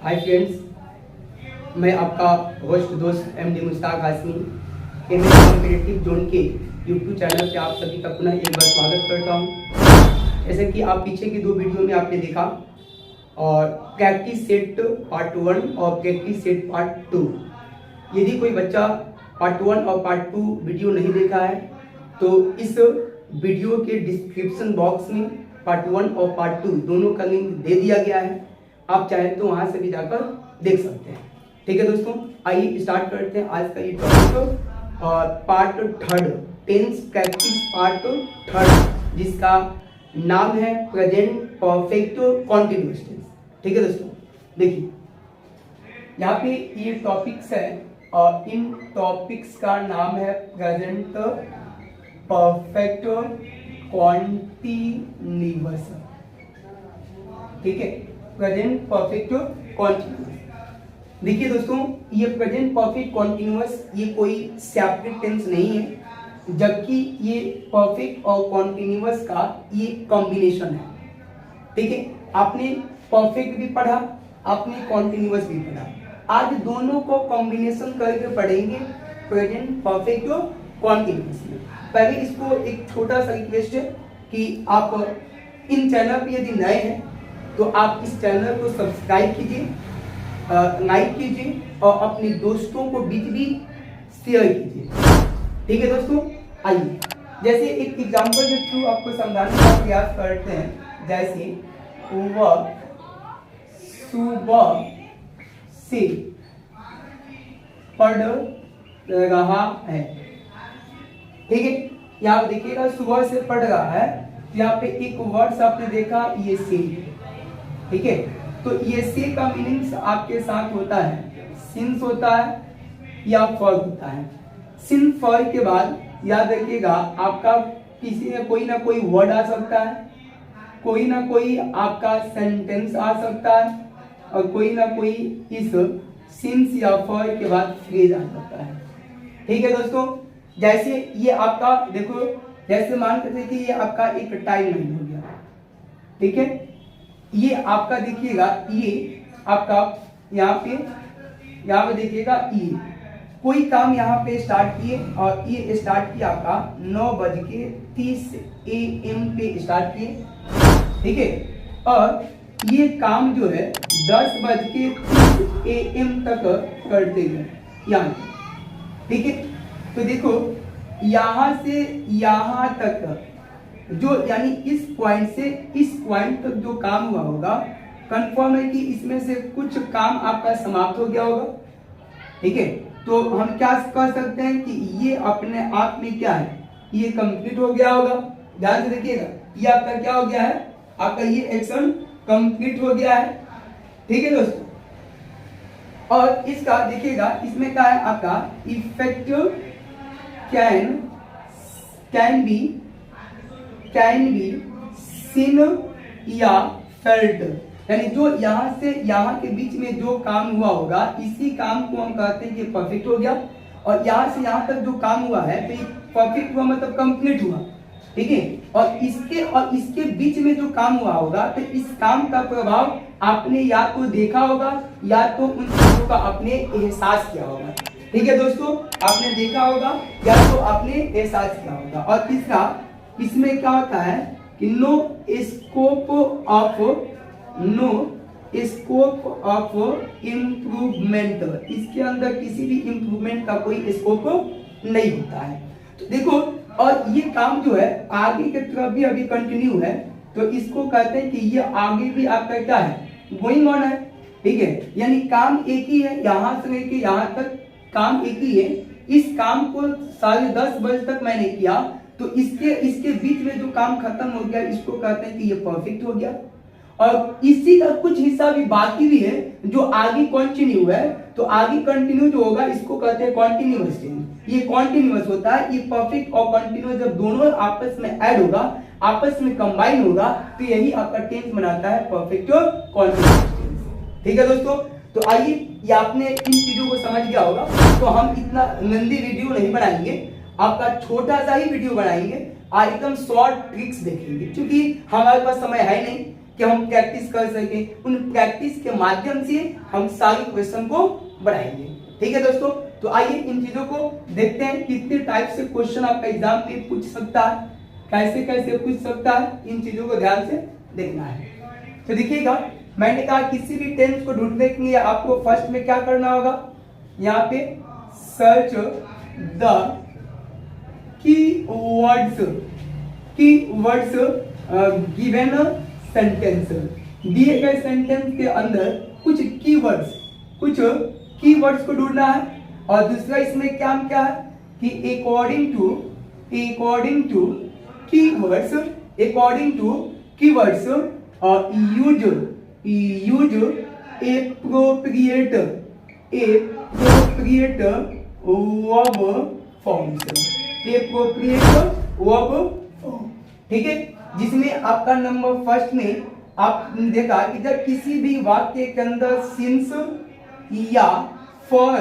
Hi friends, मैं आपका host दोस्त MD Mushtaq Hashmi competitive zone के यूट्यूब चैनल पे आप सभी का पुनः एक बार स्वागत करता हूं। जैसे कि आप पीछे की दो वीडियो में आपने देखा और प्रैक्टिस सेट पार्ट 1 और प्रैक्टिस सेट पार्ट 2। यदि कोई बच्चा पार्ट 1 और पार्ट 2 वीडियो नहीं देखा है तो इस वीडियो के डिस्क्रिप्शन बॉक्स में पार्ट 1 और पार्ट 2 दोनों का लिंक दे दिया गया है। आप चाहें तो वहां से भी जाकर देख सकते हैं। ठीक है दोस्तों, आइए स्टार्ट करते हैं आज का ये टॉपिक और पार्ट 3 टेंस प्रैक्टिस पार्ट 3 जिसका नाम है प्रेजेंट परफेक्ट कॉन्टिन्यूअस टेंस। ठीक है दोस्तों, देखिए यहाँ पे ये टॉपिक्स है और इन टॉपिक्स का नाम है प्रेजेंट परफेक्ट कॉन्टिन्यूअस। ठीक है, प्रेजेंट परफेक्ट कॉन्टिन्यूअस। देखिए दोस्तों, ये प्रेजेंट परफेक्ट कॉन्टिन्यूअस ये कोई सेपरेट टेंस नहीं है, जबकि ये परफेक्ट और कॉन्टिन्यूअस का ये कॉम्बिनेशन है। ठीक है, आपने परफेक्ट भी पढ़ा, आपने कॉन्टिन्यूअस भी पढ़ा। आज दोनों को कॉम्बिनेशन करके पढ़ेंगे प्रेजेंट परफेक्ट और कॉन्टिन्यूअस में। पहले इसको एक छोटा सा रिक्वेस्ट है कि आप इन चैनल पे यदि नए हैं तो आप इस चैनल को सब्सक्राइब कीजिए, लाइक कीजिए और अपने दोस्तों को बीच भी शेयर कीजिए। ठीक है दोस्तों, आइए जैसे एक एग्जांपल के थ्रू आपको समझाने का प्रयास करते हैं। जैसे वह सुबह से पढ़ रहा है। ठीक है, यहाँ देखिएगा सुबह से पढ़ रहा है, यहाँ पे एक वर्ड्स आपने देखा ये से। ठीक है, तो ये से का मीनिंग्स आपके साथ होता है सिंस होता है या फॉर होता है। सिंस फॉर के बाद याद रखिएगा आपका किसी में कोई ना कोई वर्ड आ सकता है, कोई ना कोई आपका सेंटेंस आ सकता है और कोई ना कोई इस सिंस या फॉर के बाद फ्रेज आ सकता है। ठीक है दोस्तों, जैसे ये आपका देखो, जैसे मान के चलिए कि ये आपका एक टाइम लाइन हो गया। ठीक है, ये आपका देखिएगा ये आपका यहाँ पे देखिएगा ये कोई काम यहाँ पे स्टार्ट किए और ये स्टार्ट किया आपका 9:30 AM पे स्टार्ट किए। ठीक है, और ये काम जो है 10:30 AM तक करते हैं यहाँ। ठीक है, तो देखो यहाँ से यहाँ तक जो यानी इस पॉइंट से इस पॉइंट तक जो काम हुआ होगा, कंफर्म है कि इसमें से कुछ काम आपका समाप्त हो गया होगा। ठीक है, तो हम क्या कह सकते हैं कि ये अपने आप में क्या है, ये कंप्लीट हो गया होगा। ध्यान से देखिएगा, ये आपका क्या हो गया है, आपका ये एक्शन कंप्लीट हो गया है। ठीक है दोस्तों, और इसका देखिएगा इसमें क्या है आपका इफेक्टिव कैन बी सीन या फेल्ट, यानी जो यहाँ से यहाँ के बीच में जो काम हुआ होगा इसी काम को हम कहते हैं कि परफेक्ट हो गया। और यहाँ से यहाँ तक जो काम हुआ है तो परफेक्ट हुआ मतलब कंप्लीट हुआ। ठीक है, और इसके बीच में जो काम हुआ होगा तो इस काम का प्रभाव आपने या तो देखा होगा या तो उन चीजों का आपने एहसास किया होगा। ठीक है दोस्तों, आपने देखा होगा या तो आपने एहसास किया होगा। और तीसरा इसमें क्या होता है कि नो स्कोप ऑफ इम्प्रूवमेंट, इसके अंदर किसी भी इम्प्रूवमेंट का कोई स्कोप नहीं होता है। तो देखो, और ये काम जो है आगे की तरफ भी अभी कंटिन्यू है, तो इसको कहते हैं कि ये आगे भी आपका क्या है, गोइंग ऑन है। ठीक है, यानी काम एक ही है, यहाँ से लेके यहाँ तक काम एक ही है। इस काम को 10:30 बजे तक मैंने किया तो इसके बीच में जो काम खत्म हो गया इसको कहते हैं कि ये परफेक्ट हो गया। और इसी का कुछ हिस्सा भी बाकी भी है जो आगे कंटिन्यू है, तो आगे कंटिन्यू जो होगा इसको कहते हैं कॉन्टिन्यूअस टेंस। ये कॉन्टिन्यूअस होता है, ये परफेक्ट और कंटिन्यूअस जब दोनों आपस में ऐड होगा, आपस में कंबाइन होगा, तो यही आपका टेंस बनाता है परफेक्ट और कॉन्टिन्यूअस टेंस। ठीक है दोस्तों, तो आइए ये आपने इन चीजों को समझ गया होगा, तो हम इतना लंबी वीडियो नहीं बनाएंगे, आपका छोटा सा ही वीडियो बनाएंगे, एकदम शॉर्ट ट्रिक्स देखेंगे, क्योंकि हमारे पास समय है नहीं। कि हम प्रैक्टिस कर सके, उन प्रैक्टिस के माध्यम से हम सारे क्वेश्चन को बढ़ाएंगे। ठीक है दोस्तों, तो आइए इन चीजों को देखते हैं कितने टाइप से क्वेश्चन आपका एग्जाम में पूछ सकता है, कैसे कैसे पूछ सकता है, इन चीजों को ध्यान से देखना है। तो देखिएगा, मैंने कहा किसी भी टेंस को ढूंढने के लिए आपको फर्स्ट में क्या करना होगा, यहाँ पे search the keywords given sentence. दिए गए सेंटेंस के अंदर कुछ कीवर्ड्स को ढूंढना है। और दूसरा इसमें क्या है कि according to keywords use appropriate verb form. ठीक है, जिसमें आपका नंबर फर्स्ट में आपने देखा कि जब किसी भी वाक्य के अंदर सिंस या फॉर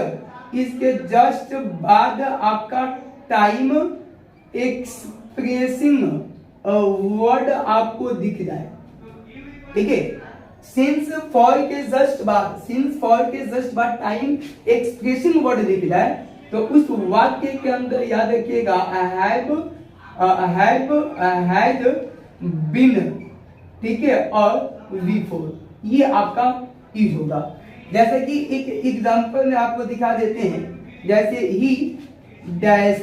इसके जस्ट बाद आपका टाइम एक्सप्रेसिंग वर्ड आपको दिख जाए। ठीक है, सिंस फॉर के जस्ट बाद टाइम एक्सप्रेसिंग वर्ड दिख जाए तो उस वाक्य के अंदर याद रखिएगा हैज बीन, ठीक है, और बिफोर ये आपका यूज होगा। जैसे कि एक एग्जांपल में आपको दिखा देते हैं, जैसे ही डैश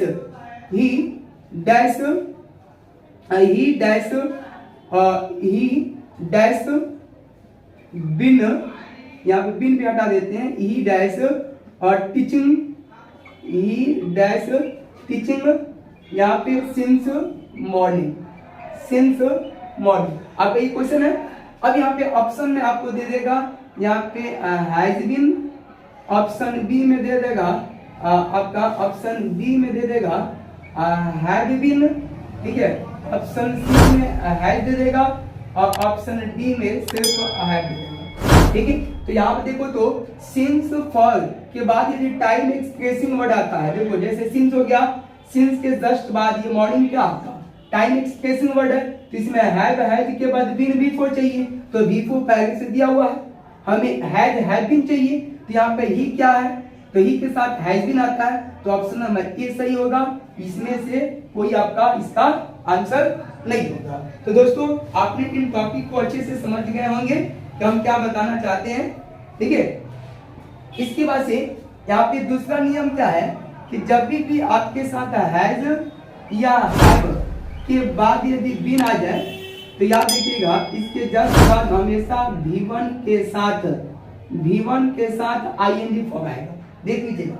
बिन, यहाँ पे बिन भी हटा देते हैं, ही डैश और टीचिंग यहाँ पे सिंस मॉर्निंग। आपका ये क्वेश्चन है। अब यहाँ पे ऑप्शन में आपको दे देगा, यहाँ पे हैज बीन, ऑप्शन बी में दे देगा आपका, ऑप्शन बी में दे देगा हैड बीन, ठीक है, ऑप्शन सी में हैज दे देगा और ऑप्शन डी में सिर्फ हैड दे देगा। ठीक है, तो यहाँ पे देखो तो सिंस फॉर के बाद यदि टाइम एक्सप्रेसिंग वर्ड आता है, देखो जैसे सिंस हो गया, सिंस के जस्ट बाद ये मॉर्निंग क्या आता है, टाइम एक्सप्रेसिंग वर्ड है, तो इसमें हैज के बाद बीन बिफोर चाहिए, तो बिफोर पहले से दिया हुआ है, हमें हैज बीन चाहिए, तो यहाँ पे ही क्या है, तो ही के साथ हैज बीन आता है, तो ऑप्शन नंबर ए सही होगा। इसमें से कोई आपका इसका आंसर नहीं होगा। तो दोस्तों आपने इन टॉपिक को अच्छे से समझ गए होंगे कि हम क्या बताना चाहते हैं। ठीक है, इसके बाद से यहाँ पे दूसरा नियम क्या है कि जब भी आपके साथ हैज या हैव के बाद यदि बीन आ जाए तो याद रखिएगा इसके जस्ट बाद हमेशा V1 के साथ आईएनजी फॉर्म आएगा। देख लीजिएगा,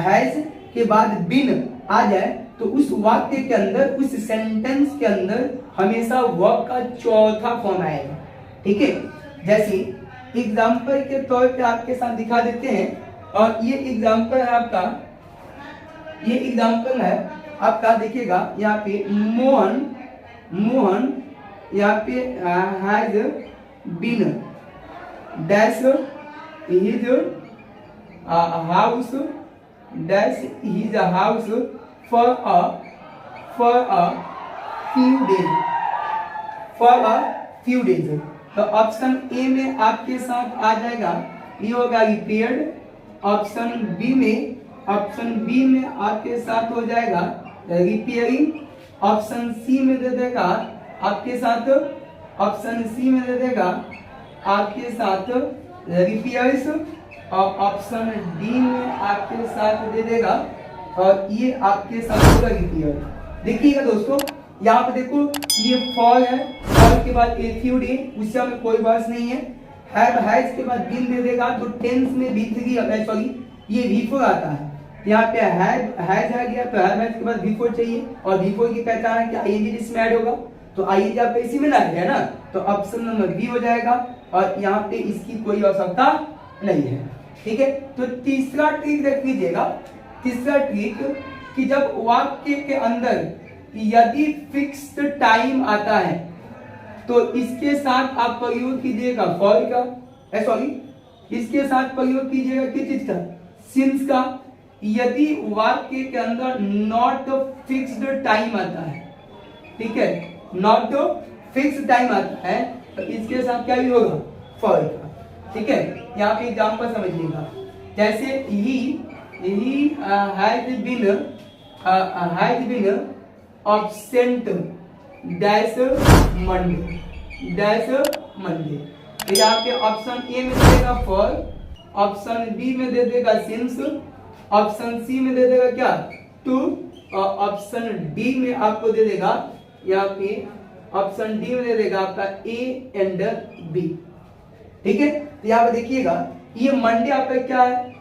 हैज के बाद बीन आ जाए तो उस वाक्य के अंदर, उस सेंटेंस के अंदर हमेशा वर्ब का चौथा फॉर्म आएगा। ठीक है, जैसे एग्जाम्पल के तौर पे आपके साथ दिखा देते हैं, और ये एग्जाम्पल है आपका, देखिएगा यहाँ पे मोहन यहाँ पे has been dash his house dash his house for a few days. तो ऑप्शन ए में आपके साथ आ जाएगा, ये होगा रिपेयर्ड। ऑप्शन बी में आपके साथ हो जाएगा रिपेयरिंग। ऑप्शन सी में दे देगा आपके साथ, रिपेयर्स, और ऑप्शन डी में आपके साथ दे देगा, और ये आपके साथ होगा रिपेयर। देखिएगा दोस्तों, यहाँ पे देखो ये फॉर है, फॉर के बाद ए फ्यू डे, उससे हमें कोई बहस नहीं है। हैज के बाद बीन दे देगा तो टेंस में V3 सॉरी ये V4 आता है। यहाँ पे हैज आ गया तो हैज के बाद V4 चाहिए, और V4 की पहचान है कि आईएनजी इसमें ऐड होगा, तो आईएनजी आपका इसी में ना है ना, तो ऑप्शन नंबर बी हो जाएगा, और यहाँ पे इसकी कोई आवश्यकता नहीं है। ठीक है, तो तीसरा ट्रिक देख लीजिएगा, तीसरा ट्रिक कि जब वाक्य के अंदर यदि फिक्स्ड टाइम आता है तो इसके साथ आप प्रयोग कीजिएगा फॉर का, इसके साथ प्रयोग कीजिएगा किस चीज का, सिंस का। यदि वाक्य के अंदर नॉट फिक्स्ड टाइम आता है, ठीक है, नॉट फिक्स्ड टाइम आता है, तो इसके साथ क्या भी होगा, फॉर का। ठीक है, यहाँ पे एग्जाम्पल समझिएगा, जैसे ही has been absent dash Monday. तो यहाँ पे ऑप्शन ए में दे देगा फॉर, ऑप्शन बी में दे देगा सिंस, ऑप्शन सी में दे देगा क्या, टू, और ऑप्शन डी में आपको दे देगा, यहाँ पे ऑप्शन डी में दे देगा आपका ए एंड बी। ठीक है, तो यहाँ पे देखिएगा ये मंडे आपका क्या है,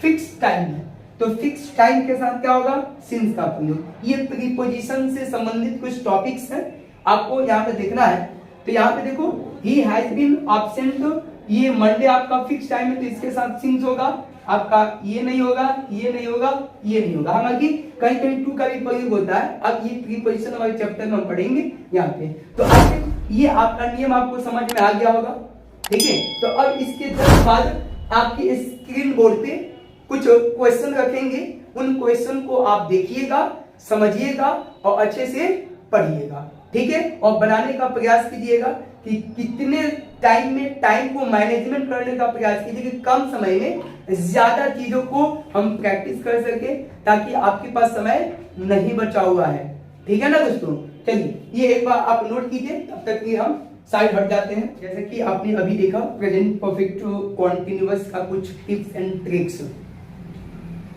फिक्स टाइम है, तो फिक्स टाइम के साथ क्या होगा, सिंस का प्रयोग। ये प्रीपोजिशन से संबंधित कुछ टॉपिक्स हैं, आपको यहाँ पे देखना है। तो यहाँ पे देखो ही हैज बीन एब्सेंट, ये मंडे आपका फिक्स टाइम है, तो इसके साथ सिंस होगा आपका, ये नहीं होगा, ये नहीं होगा, ये नहीं होगा। हालांकि कहीं कहीं टू का भी प्रयोग होता है, अब ये प्रीपोजिशन वाले चैप्टर में हम पढ़ेंगे यहाँ पे। तो आगे ये आपका नियम आपको समझ में आ गया होगा। ठीक है, तो अब इसके जस्ट बाद आपकी स्क्रीन बोर्ड पे कुछ क्वेश्चन रखेंगे, उन क्वेश्चन को आप देखिएगा, समझिएगा और अच्छे से पढ़िएगा। ठीक है, और बनाने का प्रयास कीजिएगा कि कितने टाइम में टाइम को मैनेजमेंट करने का प्रयास कीजिए कि कम समय में ज्यादा चीजों को हम प्रैक्टिस कर सके, ताकि आपके पास समय नहीं बचा हुआ है। ठीक है ना दोस्तों, चलिए ये एक बार आप नोट कीजिए, तब तक कि हम साइड हट जाते हैं। जैसे कि आपने अभी देखा प्रेजेंट परफेक्ट कॉन्टिन्यूअस का कुछ टिप्स एंड ट्रिक्स,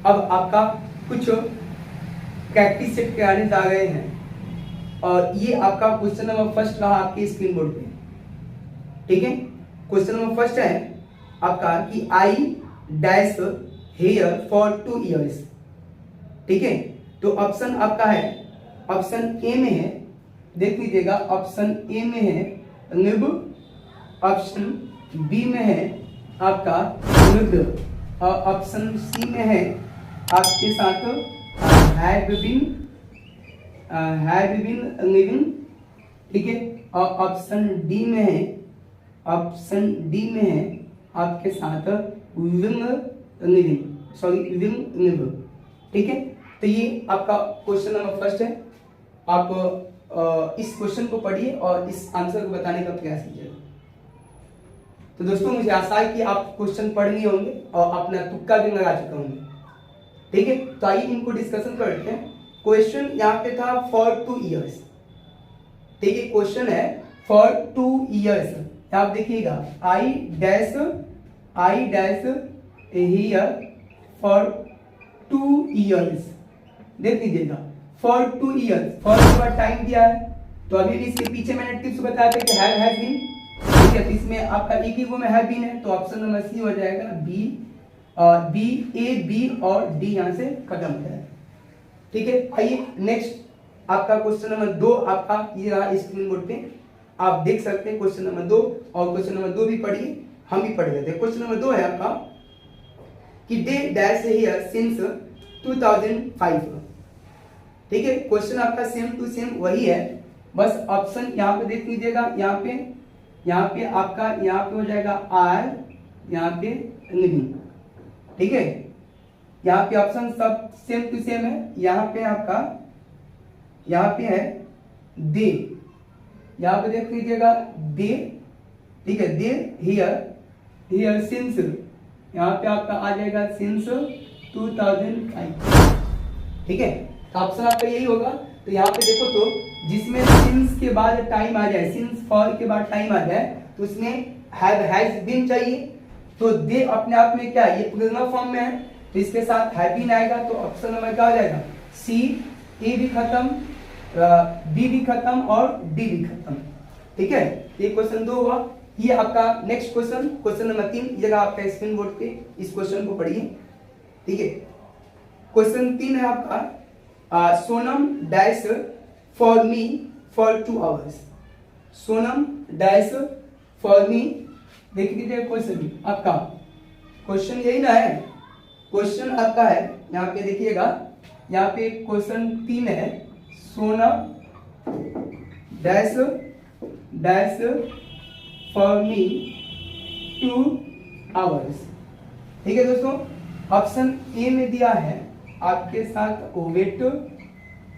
अब आपका कुछ प्रैक्टिस सेट कराने जा रहे हैं, और ये आपका क्वेश्चन नंबर फर्स्ट रहा आपके स्क्रीन बोर्ड पे। ठीक है, क्वेश्चन नंबर फर्स्ट है आपका कि I dash here for 2 years। ठीक है, तो ऑप्शन आपका है, ऑप्शन ए में है, देख लीजिएगा, ऑप्शन ए में है लिव, ऑप्शन बी में है आपका लिव्ड, और ऑप्शन सी में है आपके साथ हैव बीन लिविंग। ठीक है, और ऑप्शन डी में है, ऑप्शन डी में है आपके साथ लिविंग लिव। ठीक है, तो ये आपका क्वेश्चन नंबर फर्स्ट है। आप इस क्वेश्चन को पढ़िए और इस आंसर को बताने का प्रयास कीजिएगा। तो दोस्तों मुझे आशा है कि आप क्वेश्चन पढ़ लिए होंगे और अपना तुक्का भी लगा चुके होंगे। ठीक है, तो आइए इनको डिस्कशन करते हैं। क्वेश्चन यहाँ पे था फॉर 2 years। ठीक है, क्वेश्चन है फॉर 2 years। आप देखिएगा I dash here for 2 years। देख लीजिएगा फॉर 2 years, फॉर के बाद टाइम दिया है, तो अभी भी इसके पीछे मैंने टिप्स बताया था कि हैज बीन। ठीक है, तो इसमें आपका एक ही वो में हैव बीन है, तो ऑप्शन नंबर सी हो जाएगा बी, बी ए बी और डी यहाँ से खत्म हो जाएगा। ठीक है, आइए नेक्स्ट आपका क्वेश्चन नंबर 2 आपका ये रहा स्क्रीन बोर्ड पे, आप देख सकते हैं क्वेश्चन नंबर 2, और क्वेश्चन नंबर 2 भी पढ़िए, हम भी पढ़ लेते हैं। क्वेश्चन नंबर 2 है आपका कि दे डैश हियर सिंस 2005। ठीक है, क्वेश्चन आपका सेम टू सेम वही है, बस ऑप्शन यहाँ पे देख लीजिएगा, यहाँ पे आपका यहाँ पे हो जाएगा आर, यहाँ पे लिविंग। ठीक है, यहाँ पे ऑप्शन सब सेम टू सेम है, यहाँ पे आपका यहाँ पे है दे, यहाँ पे देख लीजिएगा दे। ठीक है, दे हियर सिंस, यहाँ पे आपका आ जाएगा सिंस 2005। ठीक है, तो ऑप्शन आपका यही होगा। तो यहाँ पे देखो, तो जिसमें सिंस के बाद टाइम आ जाए, सिंस फॉर के बाद टाइम आ जाए, तो उसमें हैज बीन चाहिए, तो दे अपने आप में क्या है, ये प्लूरल फॉर्म में है, तो इसके साथ हैव बीन आएगा, तो ऑप्शन नंबर क्या हो जाएगा सी, ए भी खत्म, बी भी खत्म और डी भी खत्म। ठीक है, ये क्वेश्चन 2 हुआ। ये आपका नेक्स्ट क्वेश्चन, क्वेश्चन नंबर 3 जगह आपका स्क्रीन बोर्ड पे, इस क्वेश्चन को पढ़िए। ठीक है, क्वेश्चन 3 है आपका Sonam dash for me for 2 hours। Sonam dash for me, देख लीजिए क्वेश्चन आपका, क्वेश्चन यही ना है, क्वेश्चन आपका है यहाँ पे देखिएगा, यहाँ पे क्वेश्चन 3 है Sonam dash for me 2 hours। ठीक है दोस्तों, ऑप्शन ए में दिया है आपके साथ वेट,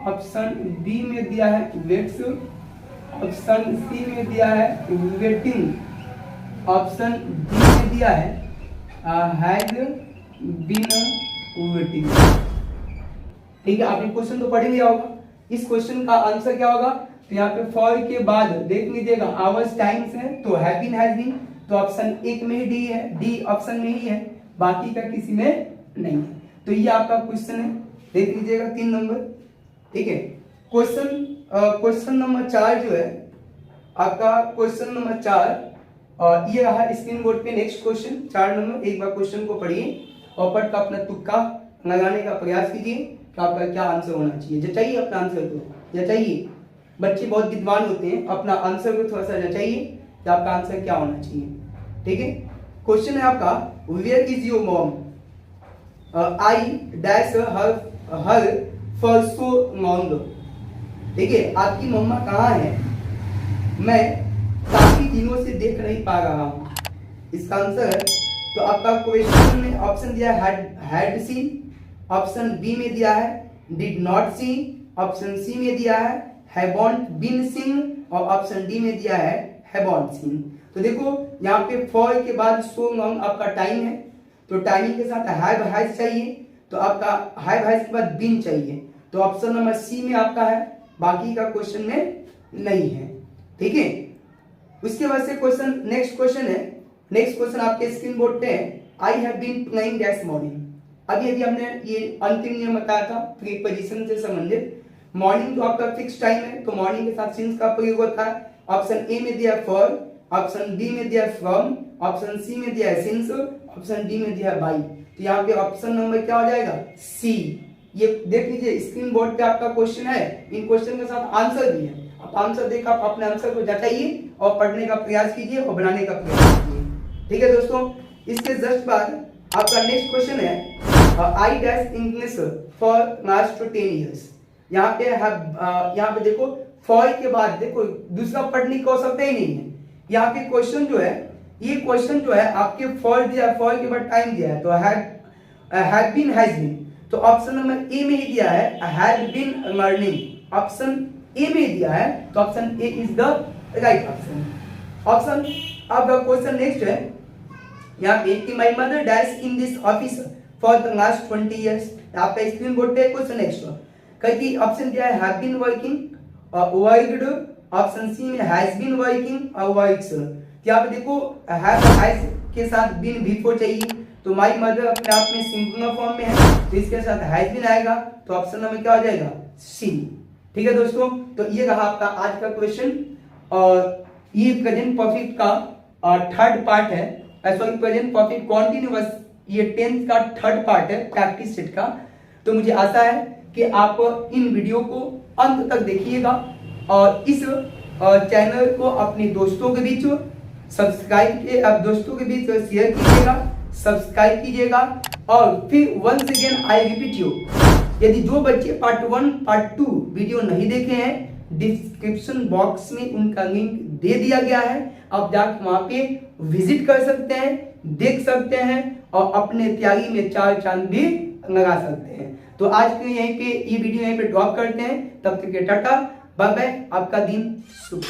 ऑप्शन बी में दिया है वेट्स, ऑप्शन सी में दिया है वेटिंग, ऑप्शन डी में दिया है हैज बीन वेटिंग। ठीक है, आपने क्वेश्चन तो पढ़ लिया होगा। इस क्वेश्चन का आंसर क्या होगा? तो यहाँ पे फॉर के बाद देख लीजिएगा आवर्स टाइम्स है तो हैव बीन हैज बीन, तो ऑप्शन एक में ही डी है, डी ऑप्शन में ही है, बाकी का किसी में नहीं है। तो ये आपका क्वेश्चन है, देख लीजिएगा 3 नंबर। ठीक है, क्वेश्चन नंबर 4 जो है आपका क्वेश्चन नंबर 4 और ये रहा स्क्रीन बोर्ड पे। नेक्स्ट क्वेश्चन 4 नंबर, एक बार क्वेश्चन को पढ़िए और पढ़ कर अपना तुक्का लगाने का प्रयास कीजिए कि आपका क्या आंसर होना चाहिए। जचाइए अपना आंसर को, जचाइए। बच्चे बहुत विद्वान होते हैं, अपना आंसर को थोड़ा सा जचाइए कि आपका आंसर क्या होना चाहिए। ठीक है, क्वेश्चन है आपका where is your mom, I dash her for so long. ठीक है, आपकी मम्मा कहाँ है, मैं काफी दिनों से देख नहीं पा रहा हूँ। इसका आंसर है तो आपका क्वेश्चन में ऑप्शन दिया है हैड सीन, ऑप्शन बी में दिया है did not see, option C में दिया है हैवंट बीन सीन और ऑप्शन डी में दिया है हैवंट सीन। तो देखो यहाँ पे फॉर के बाद सो लॉन्ग आपका टाइम है, तो टाइमिंग के साथ हैव हैज चाहिए, तो आपका हैव हैज के बाद बीन चाहिए, तो ऑप्शन नंबर सी में आपका है, बाकी का क्वेश्चन में नहीं है। ठीक है, उसके बाद से क्वेश्चन नेक्स्ट क्वेश्चन है। नेक्स्ट क्वेश्चन आपके स्क्रीन बोर्ड पे है I have been playing that morning. अभी हमने ये अंतिम नियम बताया था प्रीपोजिशन से संबंधित। मॉर्निंग तो आपका फिक्स टाइम है, तो मॉर्निंग के साथ सिंस का प्रयोग होता है। ऑप्शन ए में दिया फॉर, ऑप्शन बी में दिया फ्रॉम, ऑप्शन सी में दिया है सिंस, ऑप्शन डी में दिया है बाई। तो यहाँ पे ऑप्शन नंबर क्या हो जाएगा? सी। ये देख लीजिए स्क्रीन बोर्ड पे आपका क्वेश्चन है, इन क्वेश्चन के साथ आंसर भी है। आप आंसर देखकर आप अपने आंसर को जताइए और पढ़ने का प्रयास कीजिए और बनाने का प्रयास कीजिए। ठीक है दोस्तों, इसके जस्ट बाद आपका नेक्स्ट क्वेश्चन है I dash English for last 10 years. यहाँ पे देखो फॉर के बाद देखो दूसरा पढ़ने की आवश्यकता ही नहीं है। यहाँ पे क्वेश्चन जो है, ये क्वेश्चन जो है आपके फॉर दिया, फॉर के बाद टाइम दिया है, तो हैड बीन हैज बीन, तो ऑप्शन नंबर ए में ही दिया है had been learning, option A में दिया है, तो option A is the right option. Option अब क्वेश्चन नेक्स्ट है यहाँ पे कि my mother dash in this office for the last 20 years. आपका स्क्रीन बोर्ड पे क्वेश्चन नेक्स्ट कई ऑप्शन दिया है हैव बीन वर्किंग और वर्कड, ऑप्शन सी में हैज बीन वर्किंग और वर्क्स। यहाँ पे देखो हैज के साथ बीन बिफोर चाहिए, तो माय मदर अपने आप में सिंगुलर फॉर्म में है, तो इसके साथ हैज बीन आएगा, तो ऑप्शन नंबर क्या हो जाएगा? सी। ठीक है दोस्तों, तो ये रहा आपका आज का क्वेश्चन और ये प्रेजेंट परफेक्ट का थर्ड पार्ट है, सॉरी प्रेजेंट परफेक्ट कॉन्टिन्यूअस ये 10th का थर्ड पार्ट है प्रैक्टिस सेट का। तो मुझे आशा है कि आप इन वीडियो को अंत तक देखिएगा और इस चैनल को अपने दोस्तों के बीच दोस्तों के बीच शेयर कीजिएगा, सब्सक्राइब कीजिएगा। और फिर once again I repeat you, यदि जो बच्चे पार्ट 1 पार्ट 2 वीडियो नहीं देखे हैं, डिस्क्रिप्शन बॉक्स में उनका लिंक दे दिया गया है, आप जाकर वहां पे विजिट कर सकते हैं, देख सकते हैं और अपने तैयारी में 4 चांद भी लगा सकते हैं। तो आज के यहीं पे ये वीडियो यहीं पे ड्रॉप करते हैं, तब तक के टाटा बाय बाय, आपका दिन शुभ।